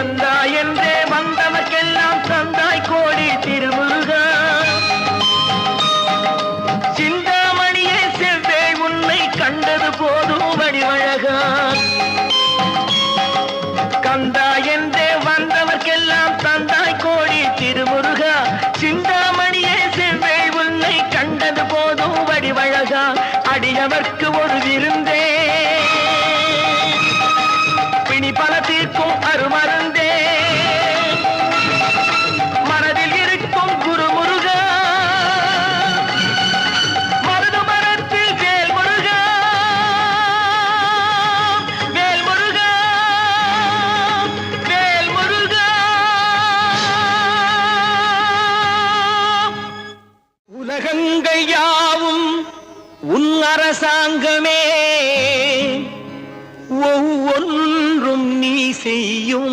கந்தா என்றே வந்தவர்க்கெல்லாம் தந்தாய் கோடி திருமுருகா. சிந்தாமணியே செவ்வே உன்னை கண்டது போதும் வடிவழகா. கந்தா என்றே வந்தவர்க்கெல்லாம் தந்தாய் கோடி திருமுருகா. சிந்தாமணியே செவ்வே உன்னை கண்டது போதும் வடிவழகா. அடியவர்க்கு ஒரு விருந்தே பிணி பல தீர்க்கும் அருமருந்தே மனதில் இருக்கும் குருமுருகா. மருது மரத்தில் வேல்முருகா, வேல்முருகா, வேல்முருகா. உலகங்கள் யாவும் உன் அரசாங்கமே, ஒவ்வொன்றும் நீ செய்யும்